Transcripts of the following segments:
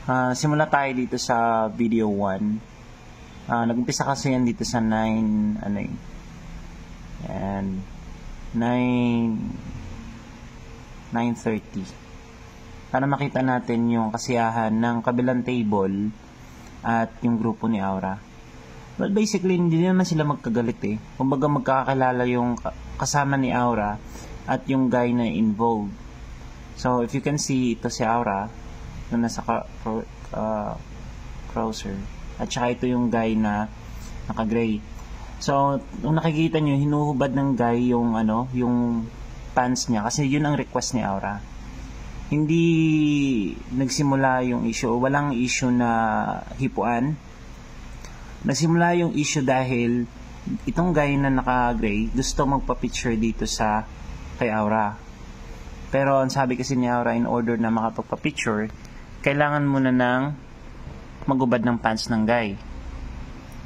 Simula tayo dito sa video 1. Nag-umpisa kasi yan dito sa 9, ano yun, and 9:30 para makita natin yung kasiyahan ng kabilang table at yung grupo ni Aura. Well, basically, hindi naman sila magkagalit eh. Kumbaga magkakakilala yung kasama ni Aura at yung guy na involved. So, if you can see, ito si Aura na nasa cruiser. At saka ito yung guy na naka-gray. So, kung nakikita nyo, hinuhubad ng guy yung, yung pants niya. Kasi yun ang request ni Aura. Hindi nagsimula yung issue. Walang issue na hipuan. Nagsimula yung issue dahil itong guy na naka-gray gusto magpa-picture dito sa kay Aura. Pero ang sabi kasi ni Aura, in order na makapagpa-picture, kailangan muna ng magubad ng pants ng guy.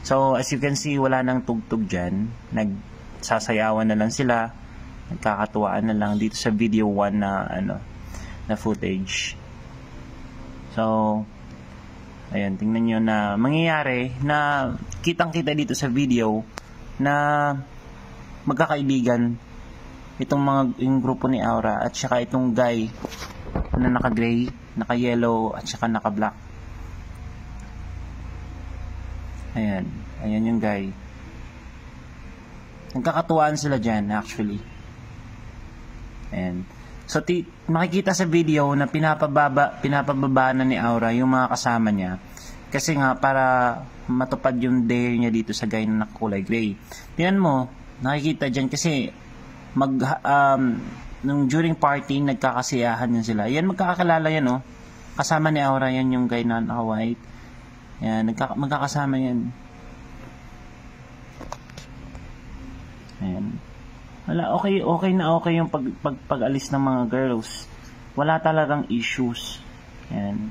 So, as you can see, wala nang tugtog dyan. Nagsasayawan na lang sila. Nagkakatuwaan na lang dito sa video 1 na, na footage. So, ayan, tingnan nyo na mangyayari na kitang-kita dito sa video na magkakaibigan itong yung grupo ni Aura at saka itong guy na naka-gray, naka-yellow at saka naka-black. Ayan, ayan yung guy. Nagkakatuwaan sila dyan actually. Ayan. So, makikita sa video na pinapababa na ni Aura yung mga kasama niya. Kasi nga, para matupad yung dare niya dito sa guy na nakakulay gray. Tingnan mo, nakikita dyan kasi nung during party, nagkakasiyahan yan sila. Yan, magkakakilala yan, oh. Kasama ni Aura yan yung guy na naka-white. Yan, magkakasama yan. Ayan. Wala, okay yung pag-alis ng mga girls. Wala talagang issues. Yan.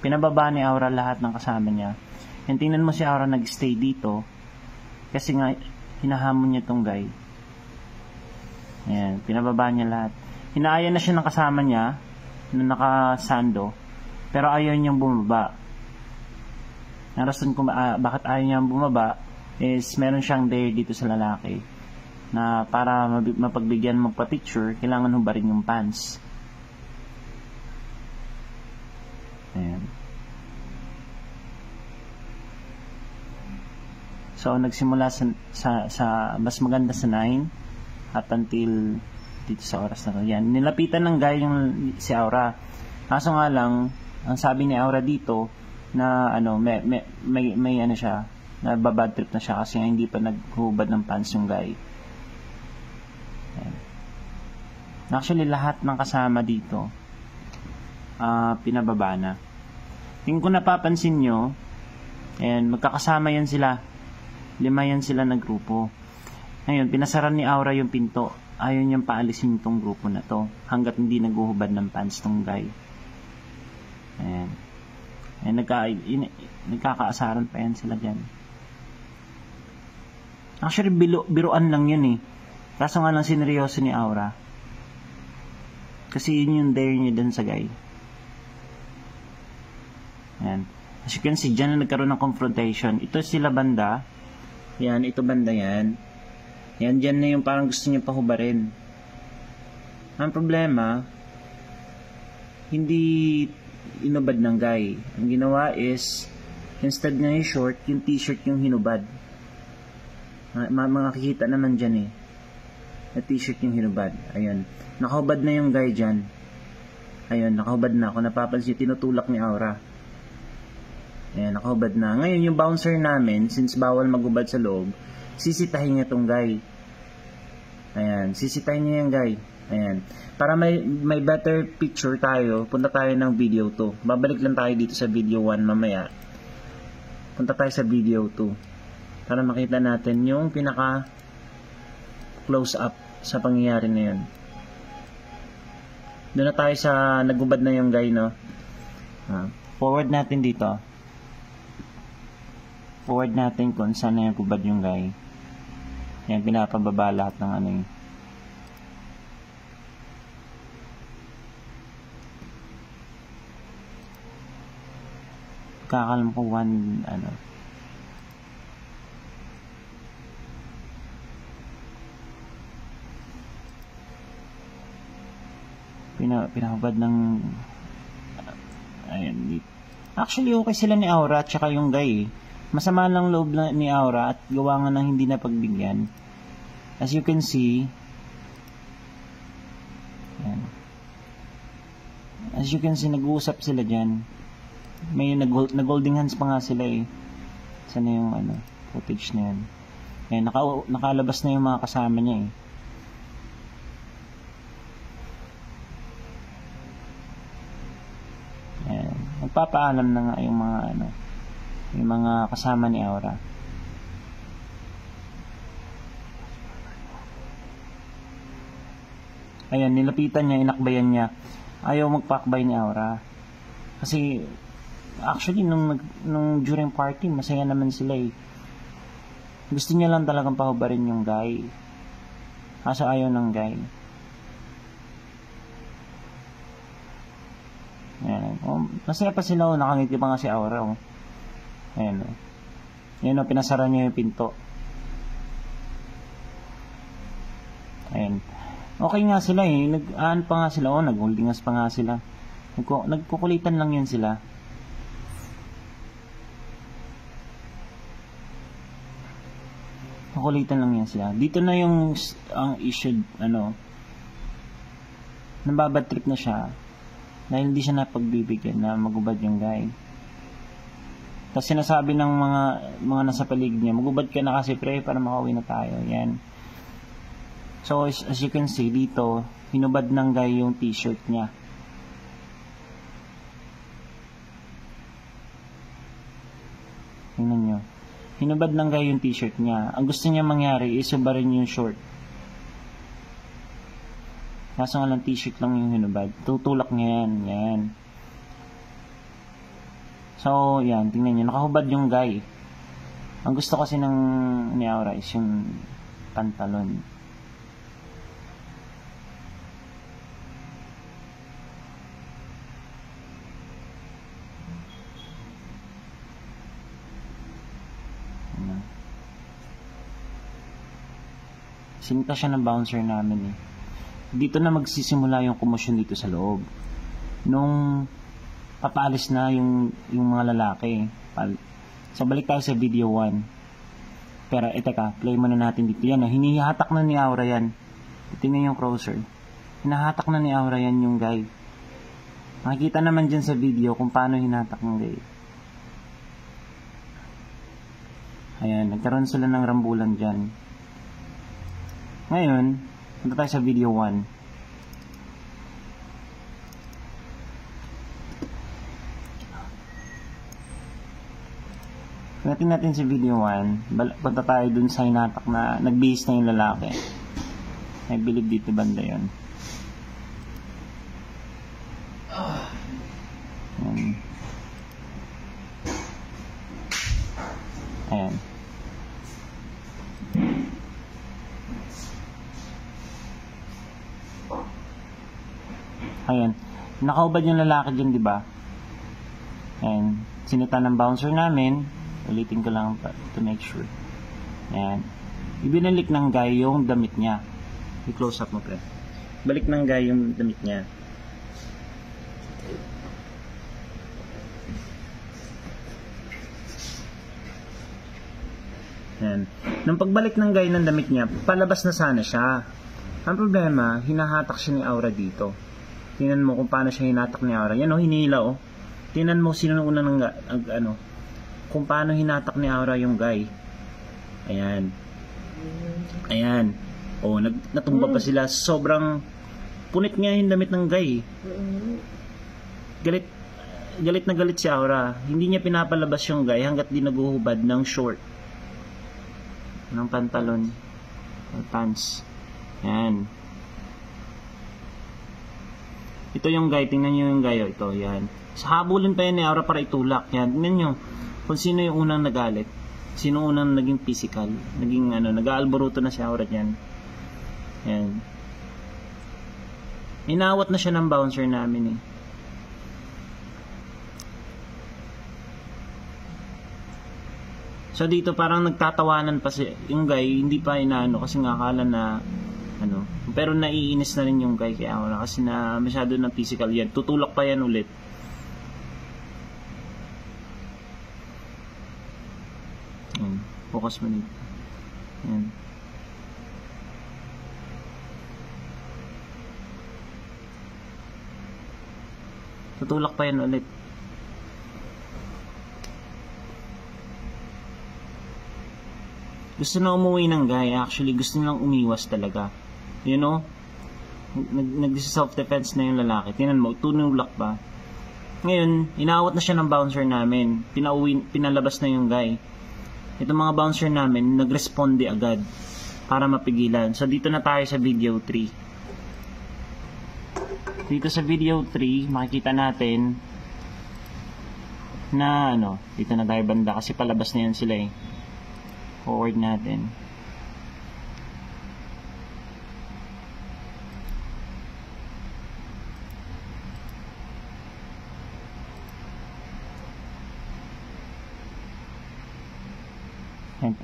Pinababa ni Aura lahat ng kasama niya. And tingnan mo si Aura nag-stay dito. Kasi nga, hinahamon niya tong guy. Yan. Pinababa niya lahat. Hinaaya na siya ng kasama niya na nakasando. Pero ayaw niyang bumaba. Ang rason kung bakit ayaw niyang bumaba is meron siyang dare dito sa lalaki. Na para mapagbigyan magpa-picture, kailangan hubarin yung pants. Ayan. So, nagsimula sa mas maganda sa 9 up until dito sa oras na to. Yan. Nilapitan ng guy yung si Aura. Kaso nga lang, ang sabi ni Aura dito, na may ano siya, na babad trip na siya kasi hindi pa naghubad ng pants yung guy. Ayan. Actually, lahat ng kasama dito pinababa na. Kung napapansin nyo, ayan, magkakasama yan sila. 5 yan sila na grupo. Ngayon, pinasaran ni Aura yung pinto. Ayaw niyang paalisin itong grupo na to hanggat hindi naguhubad ng pants tong guy. Ayan. Ayan, nagkakaasaran pa yan sila dyan. Actually, biruan lang yun eh. Kaso nga lang sineryoso ni Aura. Kasi yun yung dare niya dun sa guy. Ayan. As you can see, dyan na nagkaroon ng confrontation. Ito sila banda. Yan, ito banda yan. Yan, dyan na yung parang gusto niya pahubarin. Ang problema, hindi inubad ng guy. Ang ginawa is, instead na yung short, yung t-shirt yung hinubad. Makikita naman dyan eh. Na t-shirt yung hinubad. Ayan. Nakahubad na yung guy dyan. Ayan, nakahubad na. Kung napapansin, tinutulak ni Aura. Ayan, nakahubad na. Ngayon, yung bouncer namin, since bawal maghubad sa loob, sisitahin niya tong guy. Ayan, sisitahin niya yung guy. Ayan. Para may better picture tayo, punta tayo ng video 2. Babalik lang tayo dito sa video 1 mamaya. Punta tayo sa video 2. Para makita natin yung pinaka close up sa pangyayari na yun. Doon na tayo sa nagubad na yung guy, no? Forward natin dito. Forward natin kung saan na yung gubad yung guy. Yan, pinapababa lahat ng ano yun. pagkakalam ko 1 ano. Pinahubad ng ayun. Actually okay sila ni Aura at saka yung guy. Masama lang loob ni Aura at gawa nga ng hindi na pagbigyan. As you can see, yan. As you can see, nag-uusap sila dyan. May nag-holding hands pa nga sila eh. Sana yung ano, footage na yan. Yan, nakalabas na yung mga kasama niya eh. Yan. Magpapaalam na nga yung mga ano, yung mga kasama ni Aura. Ayan, nilapitan niya, inakbayan niya. Ayaw magpakbay ni Aura. Kasi, actually, nung during party, masaya naman sila eh. Gusto niya lang talagang pahubarin yung guy. Kaso ayaw ng guy. Ayan. Oh, masaya pa sila, oh. Nakangiti pa nga si Aura, oh. Ayan, oh. Ayan, oh, pinasara niya yung pinto. Ayan. Okay nga sila eh. Nag-aan pa nga sila. Oh, nag-holdingas pa nga sila. Nagkukulitan lang yun sila. Kukulitan lang yan sila. Dito na yung ang issue, ano, nababad trip na siya dahil hindi siya napagbibigyan na magubad yung guy. Tapos sinasabi ng mga nasa paligid niya, magubad ka na kasi pre para makauwi na tayo. Yan. So, as you can see, dito, hinubad ng guy yung t-shirt niya. Tingnan nyo. Hinubad ng guy yung t-shirt niya. Ang gusto niya mangyari, isubarin yung short. Kaso nga lang t-shirt lang yung hinubad. Tutulak niya yan. Yan. So, yan. Tingnan nyo. Nakahubad yung guy. Ang gusto kasi ni Aura is yung pantalon. Sinita siya ng bouncer namin eh. Dito na magsisimula yung komosyon dito sa loob. Nung papaalis na yung mga lalaki. So balik tayo sa video 1. Pero teka, play muna natin dito. Yan, hinihatak na ni Aura yan. Tingnan yung crosser. Hinahatak na ni Aura yan yung guy. Makikita naman dyan sa video kung paano hinatak ng guy. Ayan, nagkaroon sila ng rambulan dyan. Ngayon, punta tayo sa video 1. Pagdating natin sa video 1, punta tayo dun sa hinatak na nagbihis na yung lalaki. I believe dito banda yun. Ayan. Ayan. Nakaubad yung lalaki dyan, di ba? Ayan. Sinita ng bouncer namin. Ulitin ko lang to make sure. Ayan. Ibinalik ng guy yung damit niya. I-close up mo, pre. Balik ng guy yung damit niya. Ayan. Nung pagbalik ng guy ng damit niya, palabas na sana siya. Ang problema, hinahatak siya ni Aura dito. Tingnan mo kung paano siya hinatak ni Aura. Yan o, hinila o. Tingnan mo sino una ng kung paano hinatak ni Aura yung guy. Ayan. Ayan. O, natumba pa sila. Sobrang punit nga yung damit ng guy. Galit na galit si Aura. Hindi niya pinapalabas yung guy hanggat di naguhubad ng short. Ng pantalon. Or pants. Ayan. Ito yung guy, tingnan nyo yung guy, ito, yan. Sa habulin pa yan ni Aura para itulak, yan. Tingnan nyo, kung sino yung unang nagalit. Sino unang naging physical, naging nag-aalboruto na si Aura dyan. Yan. Inawat na siya ng bouncer namin eh. So dito parang nagtatawanan pa yung guy, hindi pa inaano kasi nga akala na ano, pero naiinis na rin yung guy kay Aura kasi na masyado na physical yan. Tutulak pa yan ulit. Yan, focus mo dito. Yan. Tutulak pa yan ulit. Gusto na umuwi ng guy. Actually, gusto nilang umiwas talaga. You know? Nag-self-defense na yung lalaki. Tingnan mo, tunulak pa. Ngayon, inaawat na siya ng bouncer namin. Pinalabas na yung guy. Itong mga bouncer namin, nag-responde agad para mapigilan. So, dito na tayo sa video 3. Dito sa video 3, makikita natin na ano, dito na tayo banda kasi palabas na yan sila eh. Forward natin.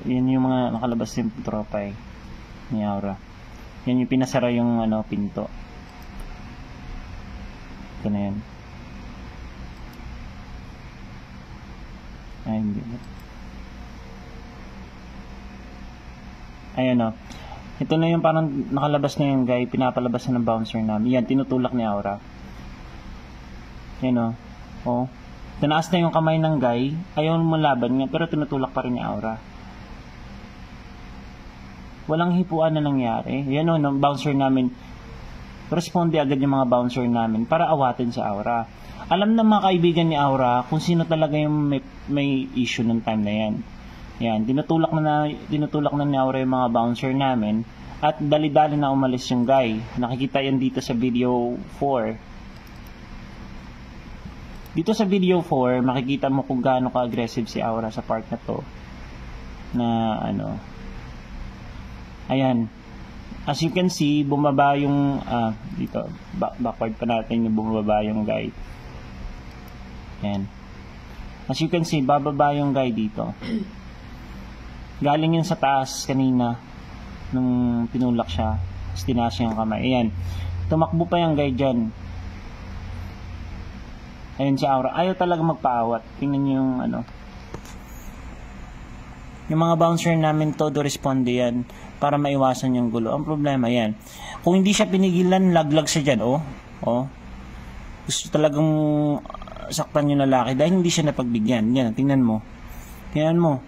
Yan yung mga nakalabas yung tropa eh, ni Aura. Yan yung pinasara yung ano, pinto. Ito na yan. Ay, hindi. Ayan o. Ito na yung parang nakalabas na yung guy, pinapalabas na ng bouncer namin. Yan, tinutulak ni Aura. Yan o. O. Tinaas na yung kamay ng guy. Ayaw mo laban nga, pero tinutulak pa rin ni Aura. Walang hipuan na nangyari. Yan o, ng bouncer namin. Responde agad yung mga bouncer namin para awatin si Aura. Alam na mga kaibigan ni Aura kung sino talaga yung may issue ng time na yan. Yan, tinutulak na ni Aura yung mga bouncer namin at dali-dali na umalis yung guy. Nakikita yan dito sa video 4. Dito sa video 4, makikita mo kung gaano ka-aggressive si Aura sa part na to. Na ano. Ayan. As you can see, bumaba yung dito, backward pa natin yung bumaba yung guy. Ayan. As you can see, bababa yung guy dito. Galing yun sa taas kanina nung pinulak siya. Tapos tinaas yung kamay. Ayan. Tumakbo pa yung guy dyan. Ayan si Aura. Ayaw talaga magpaawat. Tingnan nyo yung ano. Yung mga bouncer namin todo responde yan para maiwasan yung gulo. Ang problema yan. Kung hindi siya pinigilan, laglag siya dyan. Oh. Gusto talagang saktan yung lalaki dahil hindi siya napagbigyan. Yan. Tingnan mo. Tingnan mo.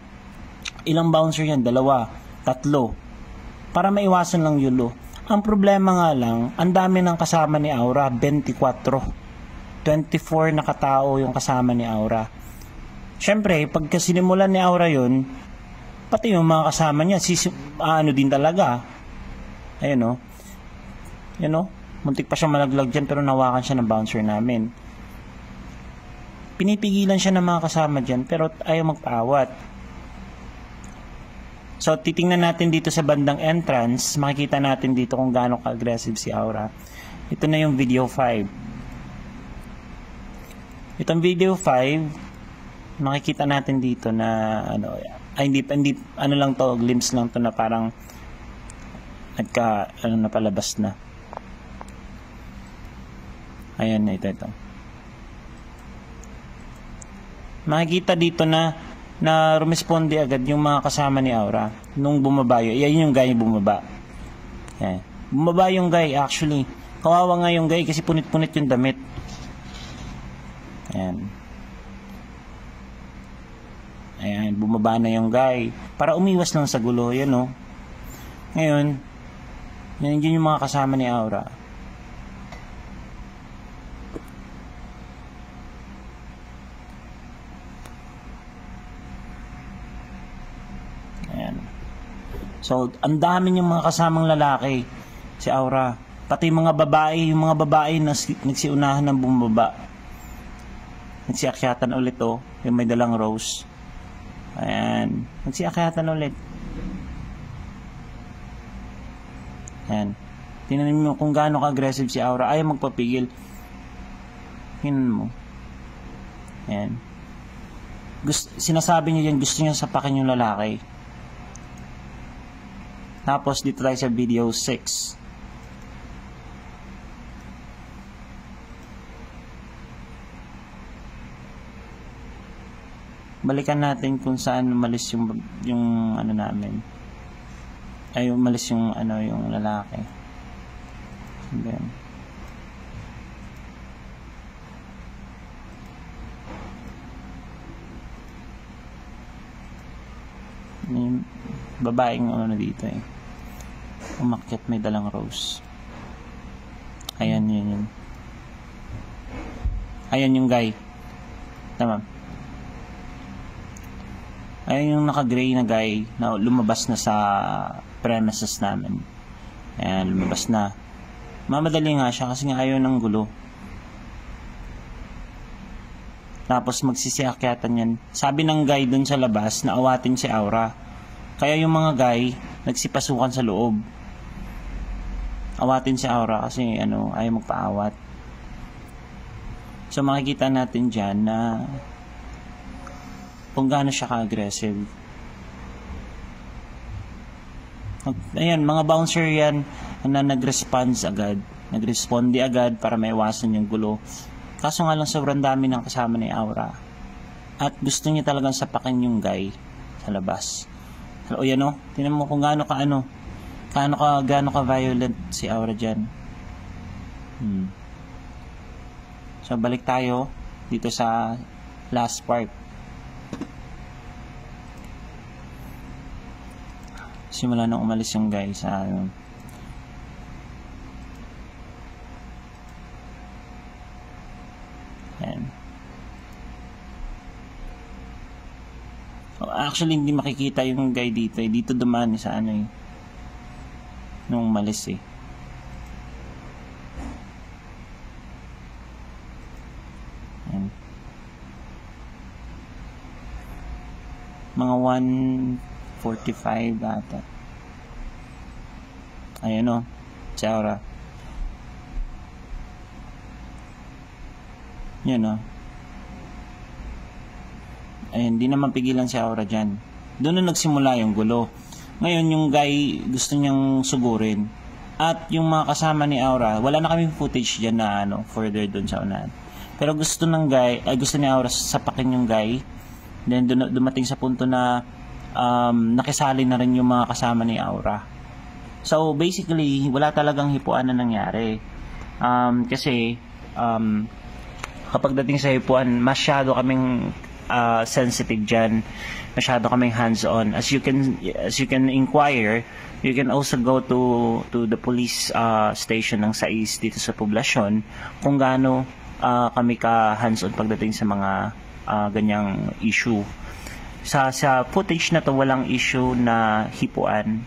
Ilang bouncer yan? 2, 3. Para maiwasan lang yulo. Ang problema nga lang, ang dami ng kasama ni Aura, 24. 24 na katao yung kasama ni Aura. Siyempre, pagka sinimulan ni Aura yun, pati yung mga kasama niya, ano din talaga. Ayun o. Yan o. Muntik pa siya malaglag dyan, pero nawakan siya ng bouncer namin. Pinipigilan siya ng mga kasama dyan, pero ayaw magpaawat. So, titingnan natin dito sa bandang entrance, makikita natin dito kung gaano ka-aggressive si Aura. Ito na yung video 5. Itong video 5, makikita natin dito na, ano, hindi, ano lang to, glimpse lang to na parang, napalabas na. Ayan na, ito. Makikita dito na rumisponde agad yung mga kasama ni Aura nung bumaba yun. Yan yung guy bumaba. Yan. Bumaba yung guy actually. Kawawa nga yung guy kasi punit-punit yung damit. Ayan. Ayan, bumaba na yung guy. Para umiwas lang sa gulo. Yan o. Ngayon, yan yung mga kasama ni Aura. So, ang dami niyang mga kasamang lalaki si Aura. Pati mga babae, yung mga babae na nagsiunahan ng bumaba. Nagsiakyatan ulit oh, yung may dalang rose. Ayan, nagsiakyatan ulit. Ayan. Tingnan mo kung gaano ka-aggressive si Aura. Ayaw magpapigil. Tingnan mo. Ayan. Sinasabi niya yan, gusto niya sapakin yung lalaki. Tapos dito tayo sa video 6. Balikan natin kung saan umalis yung ano namin. Ay, umalis yung ano, yung lalaki. Then, yung babaeng ano dito eh. Umakyat, may dalang rose. Ayan, yun. Ayan yung guy. Tama. Ayan yung naka-gray na guy na lumabas na sa premises namin. Ayan, lumabas na. Mamadali nga siya kasi nga ayaw ng gulo. Tapos magsisiakyatan yan. Sabi ng guy dun sa labas na awatin si Aura. Kaya yung mga guy nagsipasukan sa loob. Awatin si Aura kasi ano, ayaw magpaawat. So makikita natin dyan na kung gaano siya ka-aggressive. Ayan, mga bouncer yan na nag-response agad. Nag-responde agad para maiwasan yung gulo. Kaso nga lang sobrang dami ng kasama ni Aura. At gusto niya talagang sapakin yung guy sa labas. O yan o, tinan mo kung gaano ka violent si Aura dyan. So balik tayo dito sa last part. Simula nang umalis yung guy sa ano. Ayan. Actually hindi makikita yung guy dito eh. Dito dumaan sa ano eh. Nung umalis eh. Ayan. Mga 1:45 ata. Ayan o, si Aura. Yan o. Ayan, di naman pigilan si Aura dyan. Doon na nagsimula yung gulo. Ngayon yung guy gusto niyang sugurin. At yung mga kasama ni Aura, wala na kaming footage dyan na ano, further doon sa unahan. Pero gusto ni Aura sapakin yung guy. Then dumating sa punto na nakisali na rin yung mga kasama ni Aura. So basically wala talagang hipuan na nangyari kasi kapag dating sa hipuan masyado kaming sensitive dyan, masyado kaming hands-on. As you can inquire, you can also go to the police station ng SAIS dito sa poblasyon kung gaano kami ka hands-on pagdating sa mga ganyang issue. Sa footage na to walang issue na hipuan.